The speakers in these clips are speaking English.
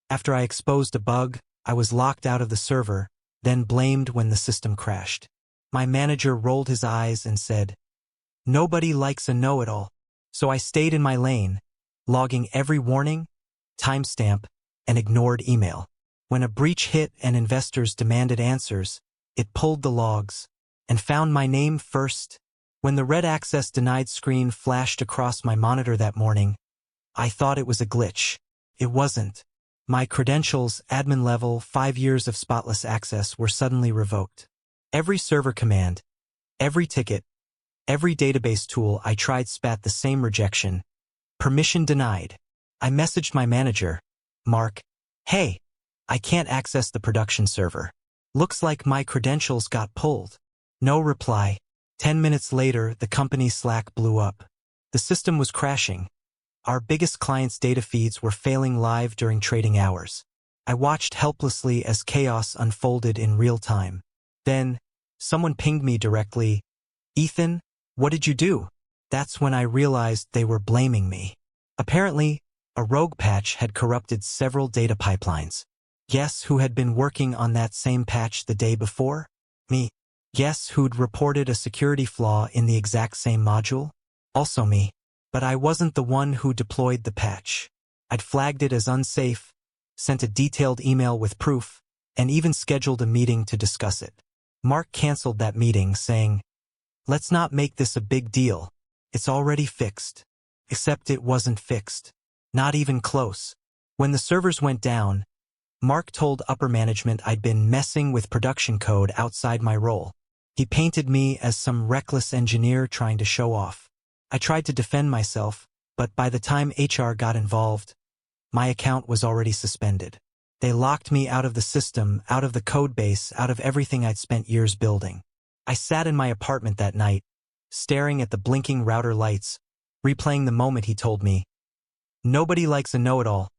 After I exposed a bug, I was locked out of the server, then blamed when the system crashed. My manager rolled his eyes and said, "Nobody likes a know-it-all." So I stayed in my lane, logging every warning, timestamp, and ignored email. When a breach hit and investors demanded answers, it pulled the logs and found my name first. When the red access denied screen flashed across my monitor that morning, I thought it was a glitch. It wasn't. My credentials, admin level, 5 years of spotless access were suddenly revoked. Every server command, every ticket, every database tool I tried spat the same rejection. Permission denied. I messaged my manager, Mark, "Hey, I can't access the production server. Looks like my credentials got pulled." No reply. 10 minutes later, the company's Slack blew up. The system was crashing. Our biggest clients' data feeds were failing live during trading hours. I watched helplessly as chaos unfolded in real time. Then, someone pinged me directly, "Ethan, what did you do?" That's when I realized they were blaming me. Apparently, a rogue patch had corrupted several data pipelines. Guess who had been working on that same patch the day before? Me. Guess who'd reported a security flaw in the exact same module? Also me. But I wasn't the one who deployed the patch. I'd flagged it as unsafe, sent a detailed email with proof, and even scheduled a meeting to discuss it. Mark canceled that meeting, saying, "Let's not make this a big deal. It's already fixed." Except it wasn't fixed. Not even close. When the servers went down, Mark told upper management I'd been messing with production code outside my role. He painted me as some reckless engineer trying to show off. I tried to defend myself, but by the time HR got involved, my account was already suspended. They locked me out of the system, out of the code base, out of everything I'd spent years building. I sat in my apartment that night, staring at the blinking router lights, replaying the moment he told me, "Nobody likes a know-it-all.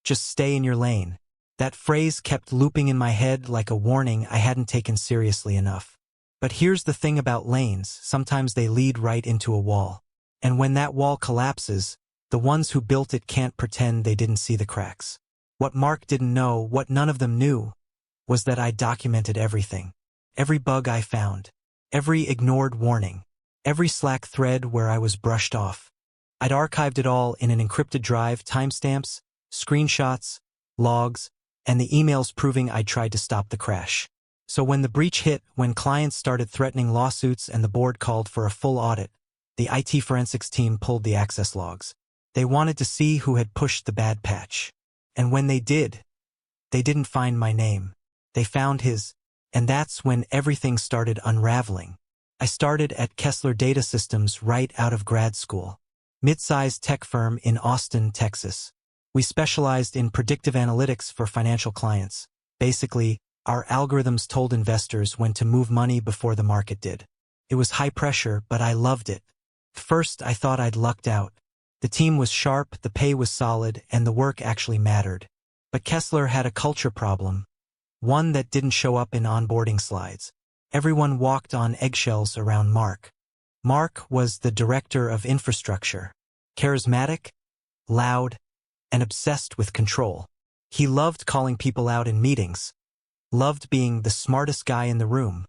Just stay in your lane." That phrase kept looping in my head like a warning I hadn't taken seriously enough. But here's the thing about lanes, sometimes they lead right into a wall. And when that wall collapses, the ones who built it can't pretend they didn't see the cracks. What Mark didn't know, what none of them knew, was that I documented everything. Every bug I found, every ignored warning, every Slack thread where I was brushed off. I'd archived it all in an encrypted drive, timestamps, screenshots, logs, and the emails proving I tried to stop the crash. So when the breach hit, when clients started threatening lawsuits and the board called for a full audit, the IT forensics team pulled the access logs. They wanted to see who had pushed the bad patch. And when they did, they didn't find my name. They found his, and that's when everything started unraveling. I started at Kessler Data Systems right out of grad school. Mid-sized tech firm in Austin, Texas. We specialized in predictive analytics for financial clients. Basically, our algorithms told investors when to move money before the market did. It was high pressure, but I loved it. First, I thought I'd lucked out. The team was sharp, the pay was solid, and the work actually mattered. But Kessler had a culture problem. One that didn't show up in onboarding slides. Everyone walked on eggshells around Mark. Mark was the director of infrastructure. Charismatic, loud, and obsessed with control. He loved calling people out in meetings. Loved being the smartest guy in the room.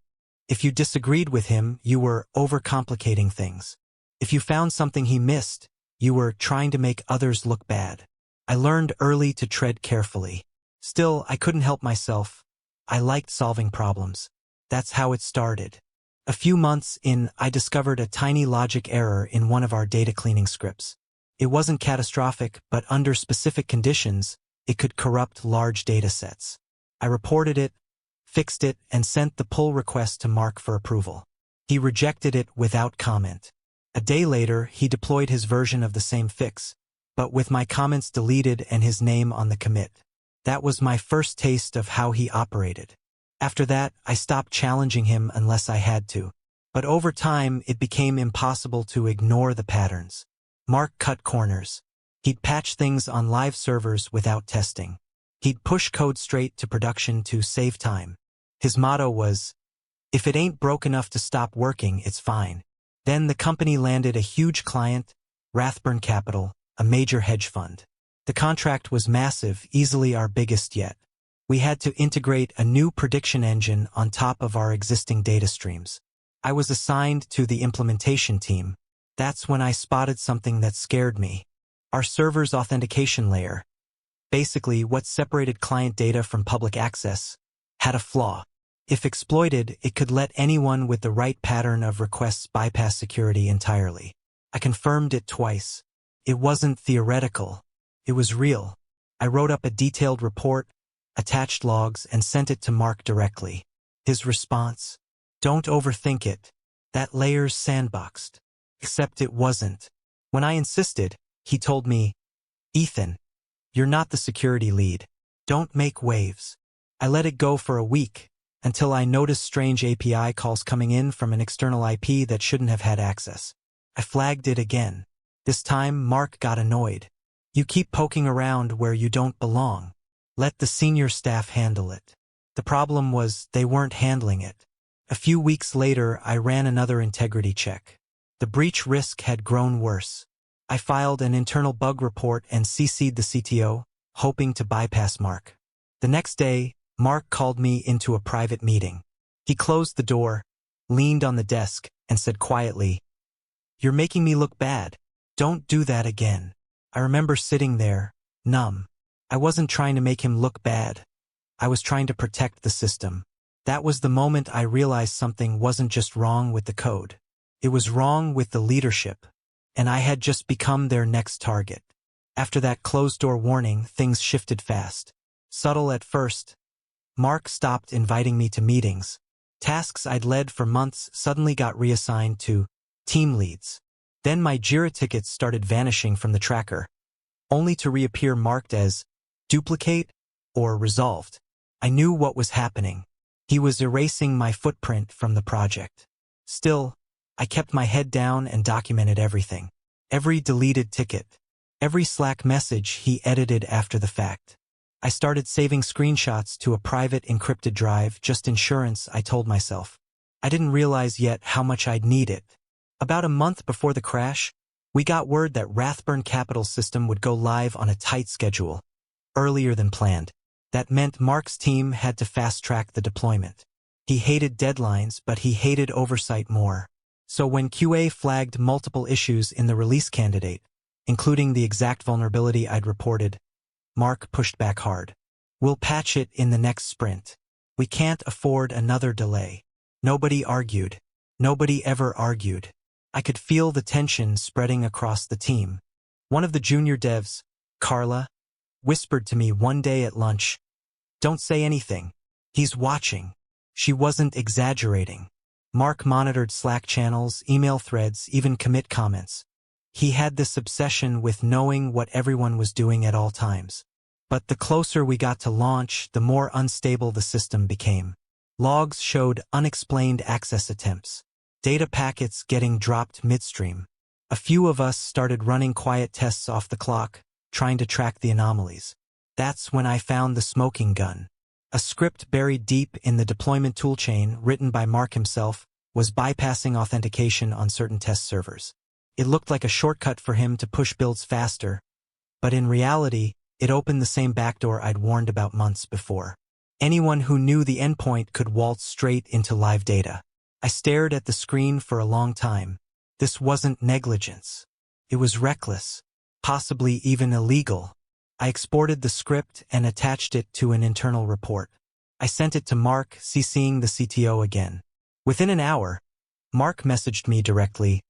If you disagreed with him, you were overcomplicating things. If you found something he missed, you were trying to make others look bad. I learned early to tread carefully. Still, I couldn't help myself. I liked solving problems. That's how it started. A few months in, I discovered a tiny logic error in one of our data cleaning scripts. It wasn't catastrophic, but under specific conditions, it could corrupt large data sets. I reported it, fixed it, and sent the pull request to Mark for approval. He rejected it without comment. A day later, he deployed his version of the same fix, but with my comments deleted and his name on the commit. That was my first taste of how he operated. After that, I stopped challenging him unless I had to. But over time, it became impossible to ignore the patterns. Mark cut corners. He'd patch things on live servers without testing. He'd push code straight to production to save time. His motto was, "If it ain't broke enough to stop working, it's fine." Then the company landed a huge client, Rathburn Capital, a major hedge fund. The contract was massive, easily our biggest yet. We had to integrate a new prediction engine on top of our existing data streams. I was assigned to the implementation team. That's when I spotted something that scared me. Our server's authentication layer, basically what separated client data from public access, had a flaw. If exploited, it could let anyone with the right pattern of requests bypass security entirely. I confirmed it twice. It wasn't theoretical. It was real. I wrote up a detailed report, attached logs, and sent it to Mark directly. His response? Don't overthink it. That layer's sandboxed. Except it wasn't. When I insisted, he told me, Ethan, you're not the security lead. Don't make waves. I let it go for a week, until I noticed strange API calls coming in from an external IP that shouldn't have had access. I flagged it again. This time, Mark got annoyed. You keep poking around where you don't belong. Let the senior staff handle it. The problem was they weren't handling it. A few weeks later, I ran another integrity check. The breach risk had grown worse. I filed an internal bug report and CC'd the CTO, hoping to bypass Mark. The next day, Mark called me into a private meeting. He closed the door, leaned on the desk, and said quietly, You're making me look bad. Don't do that again. I remember sitting there, numb. I wasn't trying to make him look bad. I was trying to protect the system. That was the moment I realized something wasn't just wrong with the code. It was wrong with the leadership, and I had just become their next target. After that closed-door warning, things shifted fast. Subtle at first, Mark stopped inviting me to meetings. Tasks I'd led for months suddenly got reassigned to team leads. Then my Jira tickets started vanishing from the tracker, only to reappear marked as duplicate or resolved. I knew what was happening. He was erasing my footprint from the project. Still, I kept my head down and documented everything. Every deleted ticket, every Slack message he edited after the fact. I started saving screenshots to a private encrypted drive, just insurance, I told myself. I didn't realize yet how much I'd need it. About a month before the crash, we got word that Rathburn Capital's system would go live on a tight schedule, earlier than planned. That meant Mark's team had to fast-track the deployment. He hated deadlines, but he hated oversight more. So when QA flagged multiple issues in the release candidate, including the exact vulnerability I'd reported, Mark pushed back hard. We'll patch it in the next sprint. We can't afford another delay. Nobody argued. Nobody ever argued. I could feel the tension spreading across the team. One of the junior devs, Carla, whispered to me one day at lunch, Don't say anything. He's watching. She wasn't exaggerating. Mark monitored Slack channels, email threads, even commit comments. He had this obsession with knowing what everyone was doing at all times. But the closer we got to launch, the more unstable the system became. Logs showed unexplained access attempts. Data packets getting dropped midstream. A few of us started running quiet tests off the clock, trying to track the anomalies. That's when I found the smoking gun. A script buried deep in the deployment toolchain, written by Mark himself, was bypassing authentication on certain test servers. It looked like a shortcut for him to push builds faster, but in reality, it opened the same backdoor I'd warned about months before. Anyone who knew the endpoint could waltz straight into live data. I stared at the screen for a long time. This wasn't negligence. It was reckless, possibly even illegal. I exported the script and attached it to an internal report. I sent it to Mark, CCing the CTO again. Within an hour, Mark messaged me directly,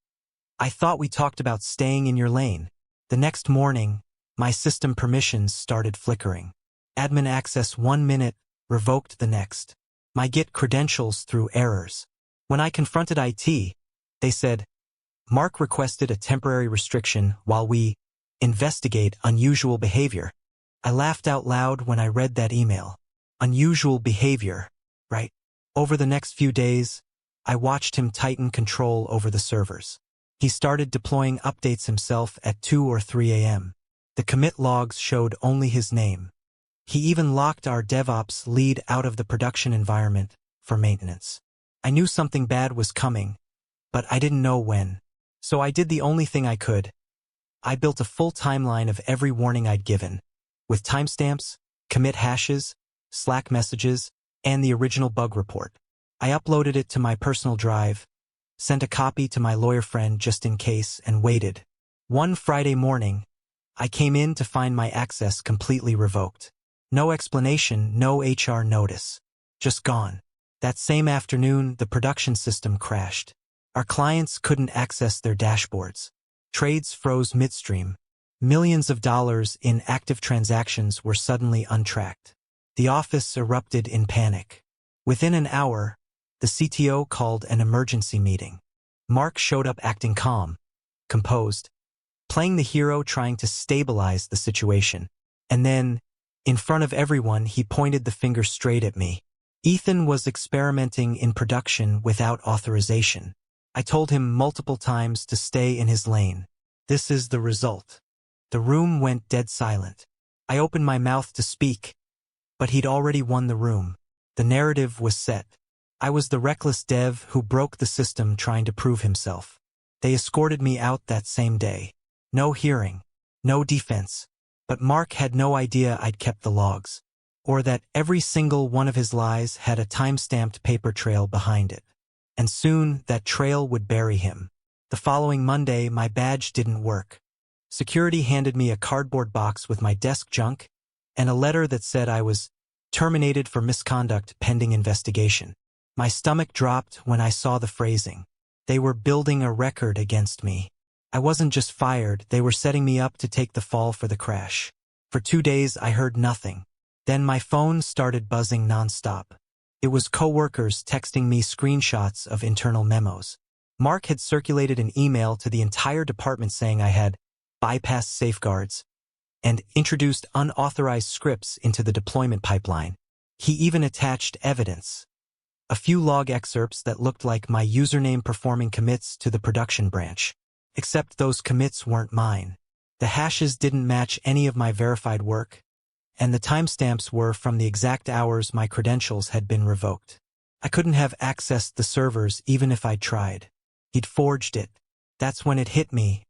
I thought we talked about staying in your lane. The next morning, my system permissions started flickering. Admin access 1 minute, revoked the next. My Git credentials threw errors. When I confronted IT, they said, Mark requested a temporary restriction while we investigate unusual behavior. I laughed out loud when I read that email. Unusual behavior, right? Over the next few days, I watched him tighten control over the servers. He started deploying updates himself at 2 or 3 a.m. The commit logs showed only his name. He even locked our DevOps lead out of the production environment for maintenance. I knew something bad was coming, but I didn't know when. So I did the only thing I could. I built a full timeline of every warning I'd given, with timestamps, commit hashes, Slack messages, and the original bug report. I uploaded it to my personal drive, sent a copy to my lawyer friend just in case, and waited. One Friday morning, I came in to find my access completely revoked. No explanation, no HR notice. Just gone. That same afternoon, the production system crashed. Our clients couldn't access their dashboards. Trades froze midstream. Millions of dollars in active transactions were suddenly untracked. The office erupted in panic. Within an hour, the CTO called an emergency meeting. Mark showed up acting calm, composed, playing the hero trying to stabilize the situation. And then, in front of everyone, he pointed the finger straight at me. Ethan was experimenting in production without authorization. I told him multiple times to stay in his lane. This is the result. The room went dead silent. I opened my mouth to speak, but he'd already won the room. The narrative was set. I was the reckless dev who broke the system trying to prove himself. They escorted me out that same day. No hearing, no defense. But Mark had no idea I'd kept the logs, or that every single one of his lies had a time-stamped paper trail behind it. And soon, that trail would bury him. The following Monday, my badge didn't work. Security handed me a cardboard box with my desk junk and a letter that said I was terminated for misconduct pending investigation. My stomach dropped when I saw the phrasing. They were building a record against me. I wasn't just fired, they were setting me up to take the fall for the crash. For 2 days, I heard nothing. Then my phone started buzzing nonstop. It was coworkers texting me screenshots of internal memos. Mark had circulated an email to the entire department saying I had bypassed safeguards and introduced unauthorized scripts into the deployment pipeline. He even attached evidence. A few log excerpts that looked like my username performing commits to the production branch. Except those commits weren't mine. The hashes didn't match any of my verified work, and the timestamps were from the exact hours my credentials had been revoked. I couldn't have accessed the servers even if I'd tried. He'd forged it. That's when it hit me.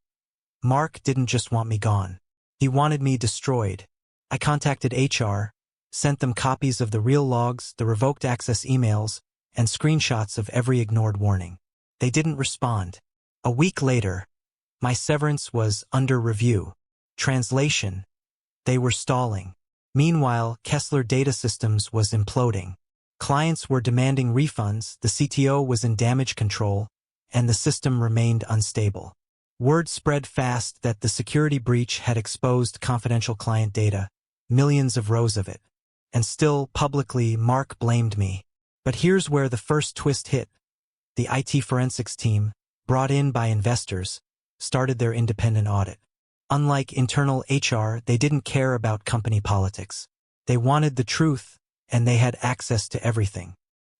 Mark didn't just want me gone. He wanted me destroyed. I contacted HR, sent them copies of the real logs, the revoked access emails, and screenshots of every ignored warning. They didn't respond. A week later, my severance was under review. Translation: they were stalling. Meanwhile, Kessler Data Systems was imploding. Clients were demanding refunds, the CTO was in damage control, and the system remained unstable. Word spread fast that the security breach had exposed confidential client data, millions of rows of it. And still, publicly, Mark blamed me. But here's where the first twist hit. The IT forensics team, brought in by investors, started their independent audit. Unlike internal HR, they didn't care about company politics. They wanted the truth, and they had access to everything.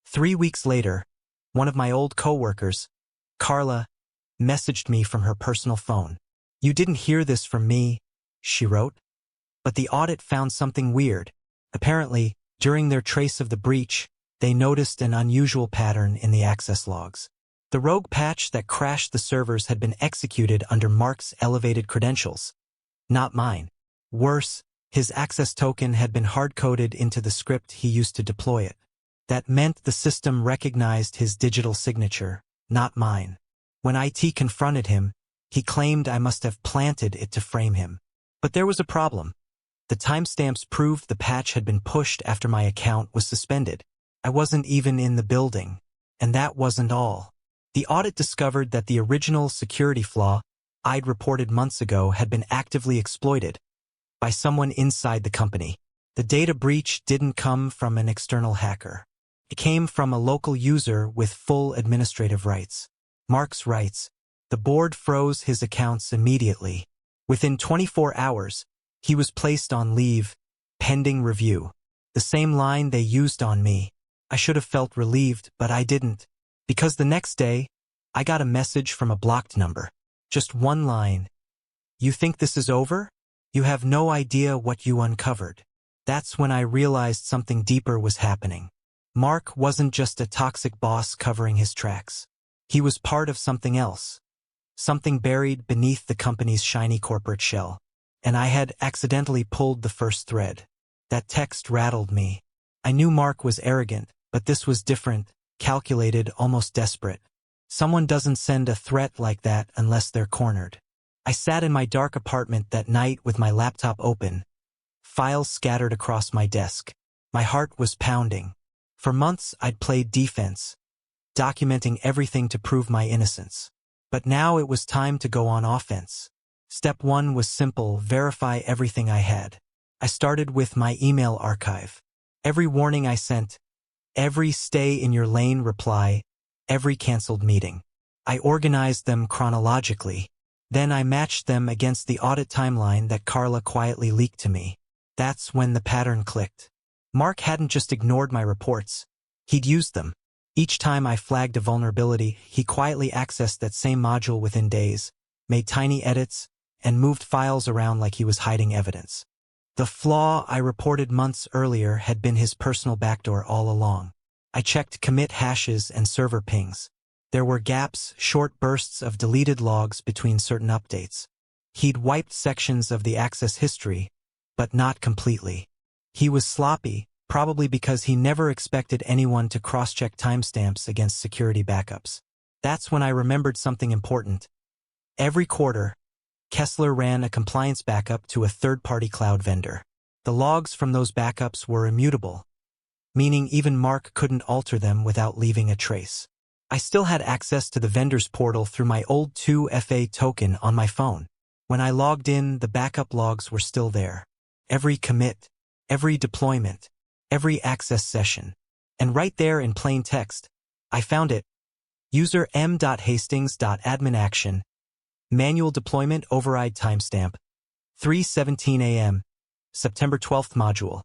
3 weeks later, one of my old coworkers, Carla, messaged me from her personal phone. "You didn't hear this from me," she wrote. But the audit found something weird. Apparently, during their trace of the breach, they noticed an unusual pattern in the access logs. The rogue patch that crashed the servers had been executed under Mark's elevated credentials. Not mine. Worse, his access token had been hard-coded into the script he used to deploy it. That meant the system recognized his digital signature, not mine. When IT confronted him, he claimed I must have planted it to frame him. But there was a problem. The timestamps proved the patch had been pushed after my account was suspended. I wasn't even in the building. And that wasn't all. The audit discovered that the original security flaw I'd reported months ago had been actively exploited by someone inside the company. The data breach didn't come from an external hacker. It came from a local user with full administrative rights. Mark's rights. The board froze his accounts immediately. Within 24 hours, he was placed on leave, pending review. The same line they used on me. I should have felt relieved, but I didn't. Because the next day, I got a message from a blocked number. Just one line. "You think this is over? You have no idea what you uncovered." That's when I realized something deeper was happening. Mark wasn't just a toxic boss covering his tracks. He was part of something else. something buried beneath the company's shiny corporate shell. And I had accidentally pulled the first thread. That text rattled me. I knew Mark was arrogant, but this was different, calculated, almost desperate. Someone doesn't send a threat like that unless they're cornered. I sat in my dark apartment that night with my laptop open, files scattered across my desk. My heart was pounding. For months I'd played defense, documenting everything to prove my innocence. But now it was time to go on offense. Step 1 was simple: verify everything I had. I started with my email archive. Every warning I sent, every stay in your lane reply, every canceled meeting. I organized them chronologically. Then I matched them against the audit timeline that Carla quietly leaked to me. That's when the pattern clicked. Mark hadn't just ignored my reports. He'd used them. Each time I flagged a vulnerability, he quietly accessed that same module within days, made tiny edits, and moved files around like he was hiding evidence. The flaw I reported months earlier had been his personal backdoor all along. I checked commit hashes and server pings. There were gaps, short bursts of deleted logs between certain updates. He'd wiped sections of the access history, but not completely. He was sloppy, probably because he never expected anyone to cross-check timestamps against security backups. That's when I remembered something important. Every quarter, Kessler ran a compliance backup to a third-party cloud vendor. The logs from those backups were immutable, meaning even Mark couldn't alter them without leaving a trace. I still had access to the vendor's portal through my old 2FA token on my phone. When I logged in, the backup logs were still there. Every commit, every deployment, every access session. And right there in plain text, I found it. User m.hastings.admin action. Manual deployment override timestamp. 3:17 a.m. September 12th module.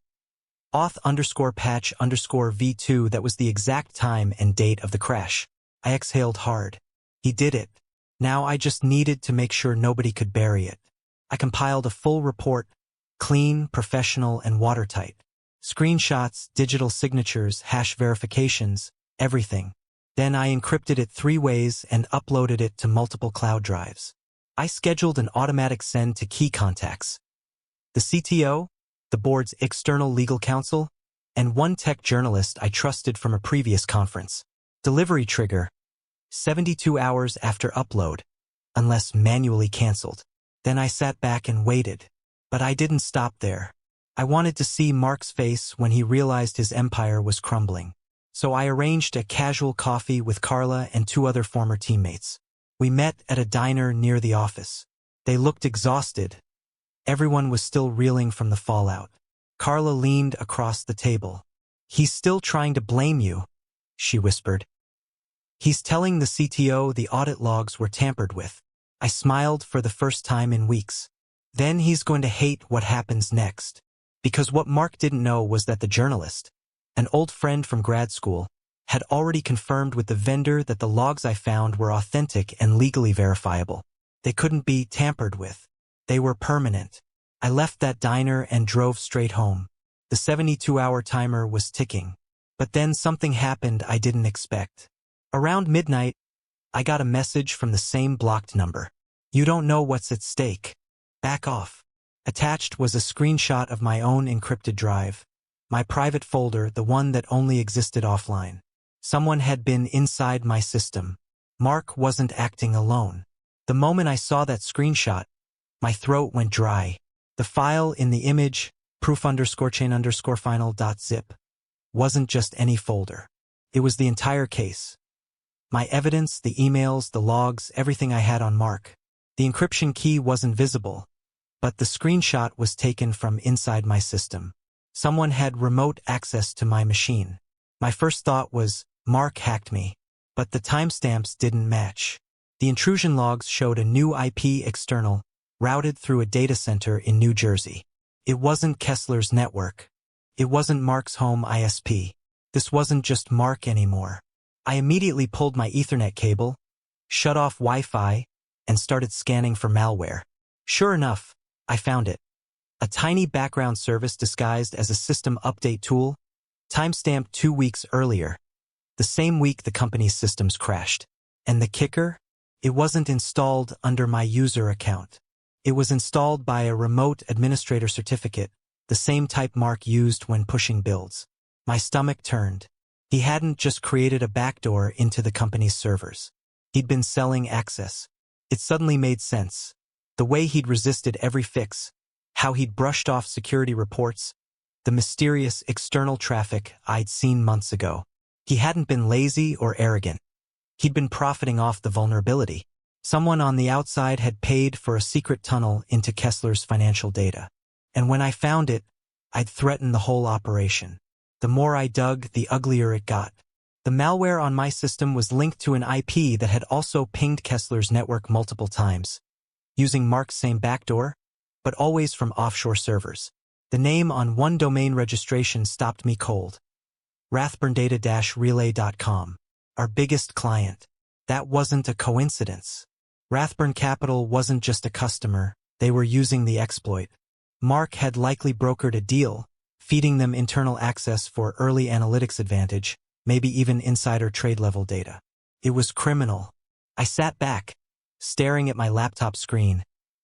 auth_patch_v2. That was the exact time and date of the crash. I exhaled hard. He did it. Now I just needed to make sure nobody could bury it. I compiled a full report, clean, professional, and watertight. Screenshots, digital signatures, hash verifications, everything. Then I encrypted it 3 ways and uploaded it to multiple cloud drives. I scheduled an automatic send to key contacts: the CTO, the board's external legal counsel, and one tech journalist I trusted from a previous conference. Delivery trigger: 72 hours after upload, unless manually canceled. Then I sat back and waited. But I didn't stop there. I wanted to see Mark's face when he realized his empire was crumbling. So I arranged a casual coffee with Carla and 2 other former teammates. We met at a diner near the office. They looked exhausted. Everyone was still reeling from the fallout. Carla leaned across the table. "He's still trying to blame you," she whispered. "He's telling the CTO the audit logs were tampered with." I smiled for the first time in weeks. Then he's going to hate what happens next. Because what Mark didn't know was that the journalist, an old friend from grad school, had already confirmed with the vendor that the logs I found were authentic and legally verifiable. They couldn't be tampered with. They were permanent. I left that diner and drove straight home. The 72-hour timer was ticking. But then something happened I didn't expect. Around midnight, I got a message from the same blocked number. "You don't know what's at stake. Back off." Attached was a screenshot of my own encrypted drive. My private folder, the one that only existed offline. Someone had been inside my system. Mark wasn't acting alone. The moment I saw that screenshot, my throat went dry. The file in the image, proof_chain_final.zip, wasn't just any folder. It was the entire case. My evidence, the emails, the logs, everything I had on Mark. The encryption key wasn't visible, but the screenshot was taken from inside my system. Someone had remote access to my machine. My first thought was, Mark hacked me. But the timestamps didn't match. The intrusion logs showed a new IP external, routed through a data center in New Jersey. It wasn't Kessler's network. It wasn't Mark's home ISP. This wasn't just Mark anymore. I immediately pulled my Ethernet cable, shut off Wi-Fi, and started scanning for malware. Sure enough, I found it. A tiny background service disguised as a system update tool, timestamped 2 weeks earlier, the same week the company's systems crashed. And the kicker? It wasn't installed under my user account. It was installed by a remote administrator certificate, the same type Mark used when pushing builds. My stomach turned. He hadn't just created a backdoor into the company's servers. He'd been selling access. It suddenly made sense. The way he'd resisted every fix, how he'd brushed off security reports, the mysterious external traffic I'd seen months ago. He hadn't been lazy or arrogant. He'd been profiting off the vulnerability. Someone on the outside had paid for a secret tunnel into Kessler's financial data. And when I found it, I'd threatened the whole operation. The more I dug, the uglier it got. The malware on my system was linked to an IP that had also pinged Kessler's network multiple times, using Mark's same backdoor, but always from offshore servers. The name on one domain registration stopped me cold. RathburnData-Relay.com, our biggest client. That wasn't a coincidence. Rathburn Capital wasn't just a customer, they were using the exploit. Mark had likely brokered a deal, feeding them internal access for early analytics advantage, maybe even insider trade-level data. It was criminal. I sat back, staring at my laptop screen,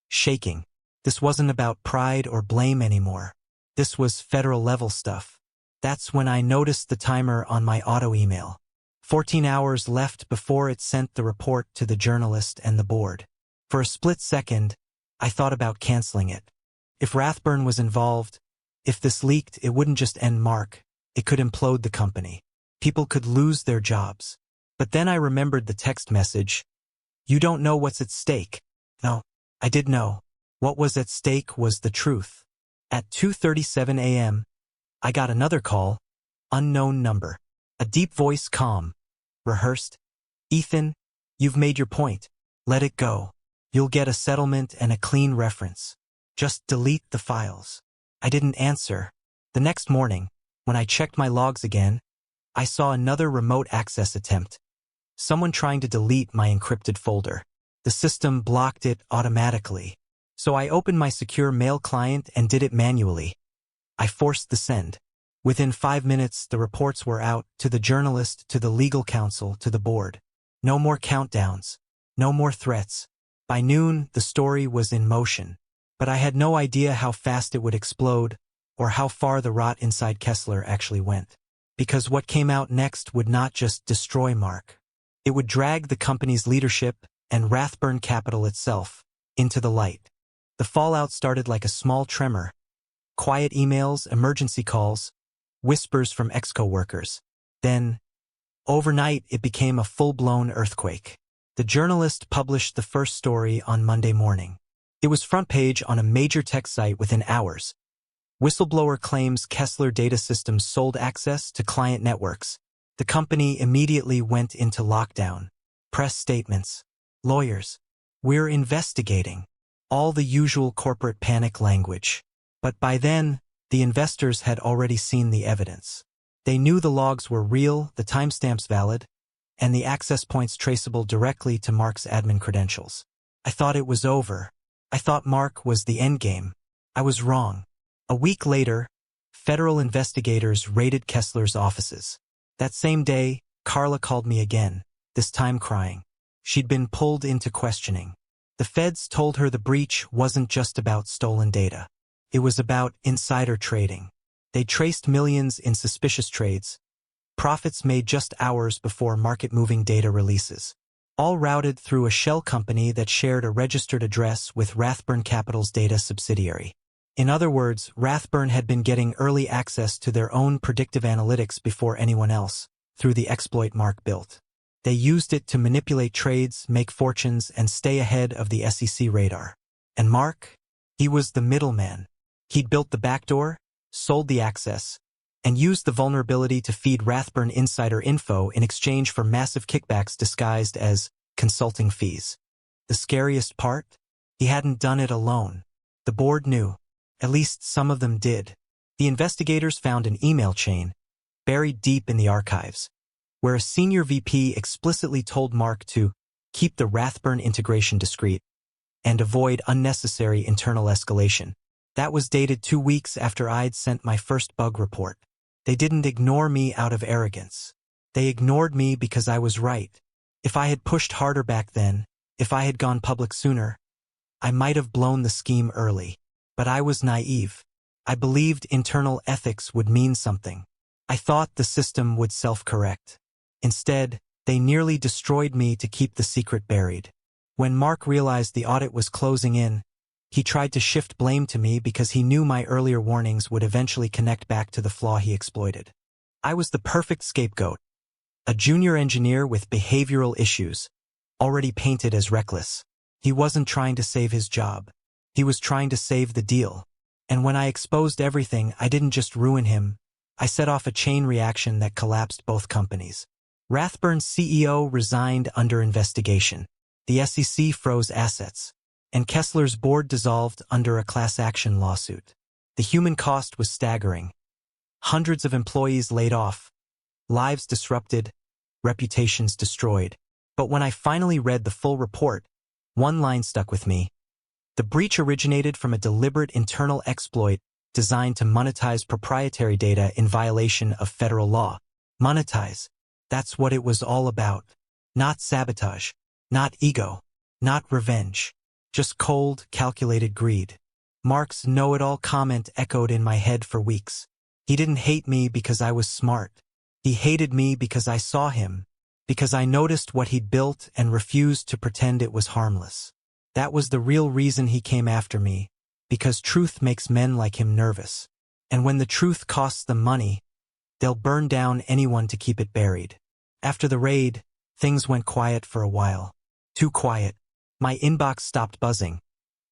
shaking. This wasn't about pride or blame anymore. This was federal-level stuff. That's when I noticed the timer on my auto email. 14 hours left before it sent the report to the journalist and the board. For a split second, I thought about canceling it. If Rathburn was involved, if this leaked, it wouldn't just end Mark, it could implode the company. People could lose their jobs. But then I remembered the text message. You don't know what's at stake. No, I did know. What was at stake was the truth. At 2:37 a.m., I got another call, unknown number. A deep voice, calm, rehearsed. Ethan, you've made your point. Let it go. You'll get a settlement and a clean reference. Just delete the files. I didn't answer. The next morning, when I checked my logs again, I saw another remote access attempt. Someone trying to delete my encrypted folder. The system blocked it automatically. So I opened my secure mail client and did it manually. I forced the send. Within 5 minutes, the reports were out, to the journalist, to the legal counsel, to the board. No more countdowns. No more threats. By noon, the story was in motion. But I had no idea how fast it would explode, or how far the rot inside Kessler actually went. Because what came out next would not just destroy Mark. It would drag the company's leadership, and Rathburn Capital itself, into the light. The fallout started like a small tremor. Quiet emails, emergency calls, whispers from ex-coworkers. Then, overnight, it became a full-blown earthquake. The journalist published the first story on Monday morning. It was front page on a major tech site within hours. Whistleblower claims Kessler Data Systems sold access to client networks. The company immediately went into lockdown. Press statements. Lawyers. We're investigating. All the usual corporate panic language. But by then, the investors had already seen the evidence. They knew the logs were real, the timestamps valid, and the access points traceable directly to Mark's admin credentials. I thought it was over. I thought Mark was the endgame. I was wrong. A week later, federal investigators raided Kessler's offices. That same day, Carla called me again, this time crying. She'd been pulled into questioning. The feds told her the breach wasn't just about stolen data. It was about insider trading. They traced millions in suspicious trades, profits made just hours before market-moving data releases, all routed through a shell company that shared a registered address with Rathburn Capital's data subsidiary. In other words, Rathburn had been getting early access to their own predictive analytics before anyone else, through the exploit Mark built. They used it to manipulate trades, make fortunes, and stay ahead of the SEC radar. And Mark? He was the middleman. He'd built the backdoor, sold the access, and used the vulnerability to feed Rathburn insider info in exchange for massive kickbacks disguised as consulting fees. The scariest part? He hadn't done it alone. The board knew. At least some of them did. The investigators found an email chain, buried deep in the archives, where a senior VP explicitly told Mark to keep the Rathburn integration discreet and avoid unnecessary internal escalation. That was dated 2 weeks after I'd sent my first bug report. They didn't ignore me out of arrogance. They ignored me because I was right. If I had pushed harder back then, If I had gone public sooner, I might have blown the scheme early. But I was naive. I believed internal ethics would mean something. I thought the system would self-correct. Instead, they nearly destroyed me to keep the secret buried. When Mark realized the audit was closing in, he tried to shift blame to me because he knew my earlier warnings would eventually connect back to the flaw he exploited. I was the perfect scapegoat. A junior engineer with behavioral issues, already painted as reckless. He wasn't trying to save his job. He was trying to save the deal. And when I exposed everything, I didn't just ruin him. I set off a chain reaction that collapsed both companies. Rathburn's CEO resigned under investigation. The SEC froze assets. And Kessler's board dissolved under a class action lawsuit. The human cost was staggering. Hundreds of employees laid off. Lives disrupted. Reputations destroyed. But when I finally read the full report, one line stuck with me. The breach originated from a deliberate internal exploit designed to monetize proprietary data in violation of federal law. Monetize. That's what it was all about. Not sabotage. Not ego. Not revenge. Just cold, calculated greed. Mark's know-it-all comment echoed in my head for weeks. He didn't hate me because I was smart. He hated me because I saw him, because I noticed what he'd built and refused to pretend it was harmless. That was the real reason he came after me, because truth makes men like him nervous. And when the truth costs them money, they'll burn down anyone to keep it buried. After the raid, things went quiet for a while. Too quiet. My inbox stopped buzzing.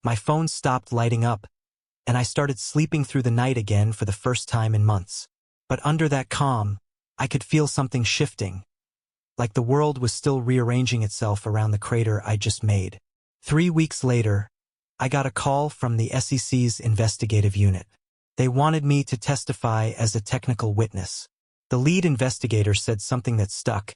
My phone stopped lighting up, and I started sleeping through the night again for the first time in months. But under that calm, I could feel something shifting, like the world was still rearranging itself around the crater I just made. 3 weeks later, I got a call from the SEC's investigative unit. They wanted me to testify as a technical witness. The lead investigator said something that stuck.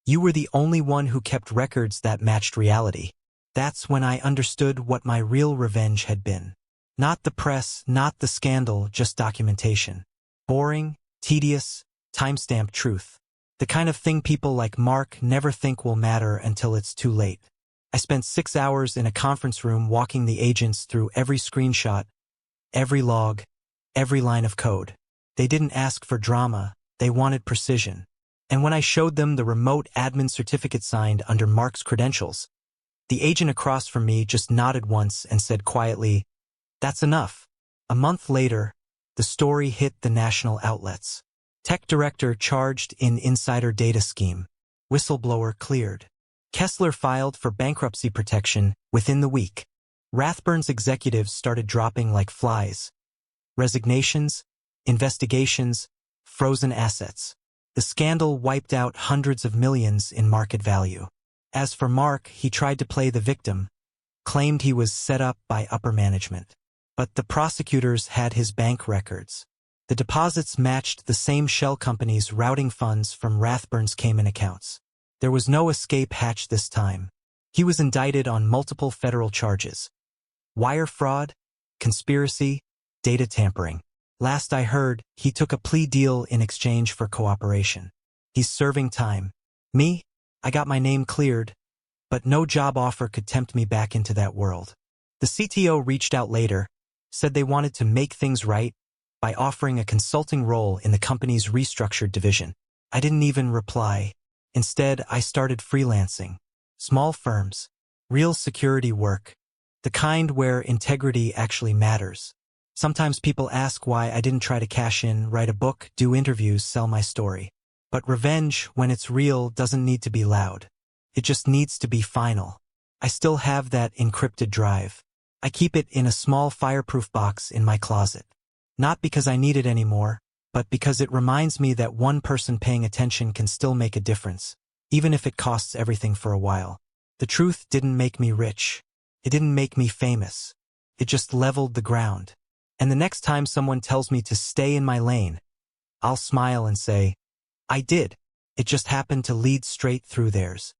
You were the only one who kept records that matched reality. That's when I understood what my real revenge had been. Not the press, not the scandal, just documentation. Boring, tedious, time-stamped truth. The kind of thing people like Mark never think will matter until it's too late. I spent 6 hours in a conference room walking the agents through every screenshot, every log, every line of code. They didn't ask for drama, they wanted precision. And when I showed them the remote admin certificate signed under Mark's credentials, the agent across from me just nodded once and said quietly, "That's enough." A month later, the story hit the national outlets. Tech director charged in insider data scheme. Whistleblower cleared. Kessler filed for bankruptcy protection within the week. Rathburn's executives started dropping like flies. Resignations, investigations, frozen assets. The scandal wiped out hundreds of millions in market value. As for Mark, he tried to play the victim, claimed he was set up by upper management. But the prosecutors had his bank records. The deposits matched the same shell companies routing funds from Rathburn's Cayman accounts. There was no escape hatch this time. He was indicted on multiple federal charges. Wire fraud, conspiracy, data tampering. Last I heard, he took a plea deal in exchange for cooperation. He's serving time. Me? I got my name cleared, but no job offer could tempt me back into that world. The CTO reached out later, said they wanted to make things right by offering a consulting role in the company's restructured division. I didn't even reply. Instead, I started freelancing. Small firms. Real security work. The kind where integrity actually matters. Sometimes people ask why I didn't try to cash in, write a book, do interviews, sell my story. But revenge, when it's real, doesn't need to be loud. It just needs to be final. I still have that encrypted drive. I keep it in a small fireproof box in my closet. Not because I need it anymore, but because it reminds me that one person paying attention can still make a difference, even if it costs everything for a while. The truth didn't make me rich. It didn't make me famous. It just leveled the ground. And the next time someone tells me to stay in my lane, I'll smile and say, I did. It just happened to lead straight through theirs.